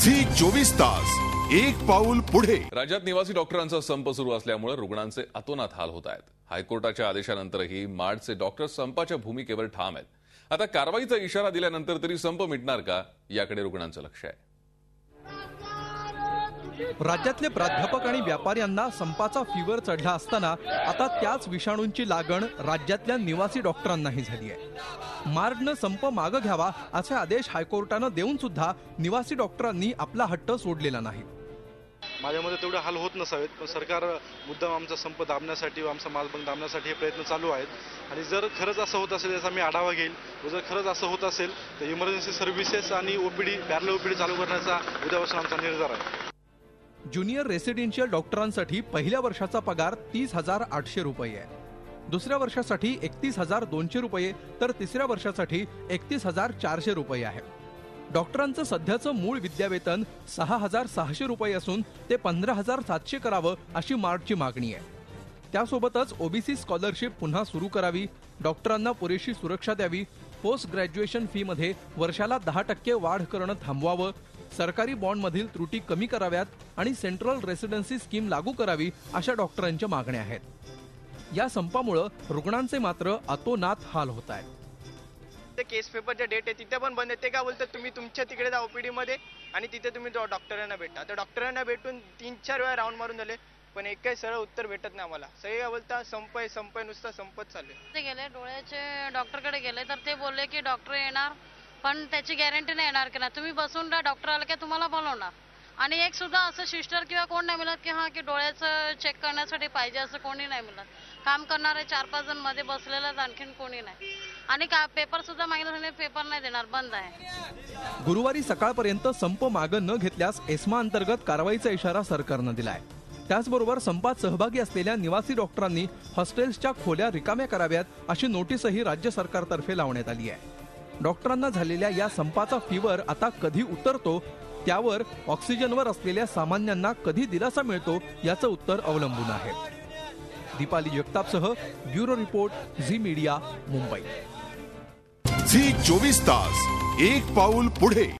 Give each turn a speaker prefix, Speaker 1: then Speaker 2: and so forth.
Speaker 1: Zee 24 तास एक पाऊल पुढे।
Speaker 2: राज्यात निवासी डॉक्टरांचा संप सुरू असल्यामुळे रुग्णांचे अतोनात हाल होत आहेत। हायकोर्टाच्या आदेशानंतरही मार्डचे डॉक्टर संपाच्या भूमिकेवर ठाम आहेत। आता कारवाईचा इशारा दिल्यानंतर तरी संप मिटणार का, याकडे रुग्णांचं लक्ष आहे।
Speaker 3: राज्यातले प्राध्यापक आणि व्यापाऱ्यांना संपाचा फीवर चढला असताना आता त्याच विषाणूंची लागण राज्यातल्या निवासी डॉक्टरांनाही झाली आहे। मार्डनं संप मागे घ्यावा असे आदेश हायकोर्टानं देऊन सुद्धा निवासी डॉक्टरांनी आपला हट्ट सोडलेला नाही।
Speaker 4: माझ्यामध्ये तेवढे हाल होत नसावेत, पण सरकार मुद्दाम आमचा संप दाबण्यासाठी व आमचा मालबंद दाबण्यासाठी हे प्रयत्न चालू आहेत। आणि जर खरंच असं होत असेल याचा मी आढावा घेईल व जर खरंच असं होत असेल तर इमर्जन्सी सर्व्हिसेस आणि ओपीडी पॅरलल ओपीडी चालू करण्याचा उद्यापासून आमचा निर्धार आहे।
Speaker 3: ज्युनियर रेसिडेन्शियल डॉक्टरांसाठी पहिल्या वर्षाचा पगार 30,800 रुपये आहे, दुसऱ्या वर्षासाठी 31,200 रुपये तर तिसऱ्या वर्षासाठी 31,400 रुपये आहे। डॉक्टरांचं सध्याचं मूळ विद्यावेतन 6,600 रुपये असून ते 15,700 करावं अशी मार्डची मागणी आहे। त्यासोबतच ओबीसी स्कॉलरशिप पुन्हा सुरू करावी, डॉक्टरांना पुरेशी सुरक्षा द्यावी, पोस्ट ग्रॅज्युएशन फी मध्ये वर्षाला 10% वाढ करणं थांबवावं, सरकारी बॉन्डमधील त्रुटी कमी कराव्यात आणि सेंट्रल रेसिडेन्सी स्कीम लागू करावी अशा डॉक्टरांच्या मागण्या आहेत। या संपामुळे रुग्णांचे मात्र अतोनात हाल होत आहेत।
Speaker 5: ते केस पेपरच्या डेट आहे तिथे पण बंद आहे। ते काय बोलतात, तुम्ही तुमच्या तिकडे जा ओपीडी मध्ये आणि तिथे तुम्ही डॉक्टरांना भेटा। तर डॉक्टरांना भेटून 3-4 वेळा राऊंड मारून झाले, पण एक काही सरळ उत्तर भेटत नाही आम्हाला। सगळे काय बोलता, संप आहे नुसता संपत चालले।
Speaker 6: ते गेले डोळ्याचे डॉक्टरकडे गेले तर ते बोलले की डॉक्टर येणार, पण त्याची गॅरंटी नाही येणार की नाही, तुम्ही बसून राहा, डॉक्टर आला की तुम्हाला बोलवणार। आणि एक सुद्धा असं सिस्टर किंवा कोण नाही मिळत की हा की डोळ्याचं चेक करण्यासाठी पाहिजे असं कोणी नाही मिळत। काम करणारे 4-5 जण मध्ये बसलेलं आणखीन कोणी नाही। आणि का पेपर सुद्धा मागितले, पेपर नाही देणार, बंद आहे।
Speaker 3: गुरुवारी सकाळपर्यंत संप मागे न घेतल्यास एस्मा अंतर्गत कारवाईचा इशारा सरकारनं दिलाय। त्याचबरोबर संपात सहभागी असलेल्या निवासी डॉक्टरांनी हॉस्टेल्सच्या खोल्या रिकाम्या कराव्यात अशी नोटीसही राज्य सरकारतर्फे लावण्यात आली आहे। डॉक्टरांना झालेल्या या संपाचा फीवर आता कधी उतरतो, त्यावर ऑक्सिजनवर असलेल्या सामान्यांना कधी दिलासा मिळतो याचं उत्तर अवलंबून आहे। दीपाली जगतापसह bureau report, Zee media, Mumbai.
Speaker 1: Zee 24 तास एक पाऊल पुढे।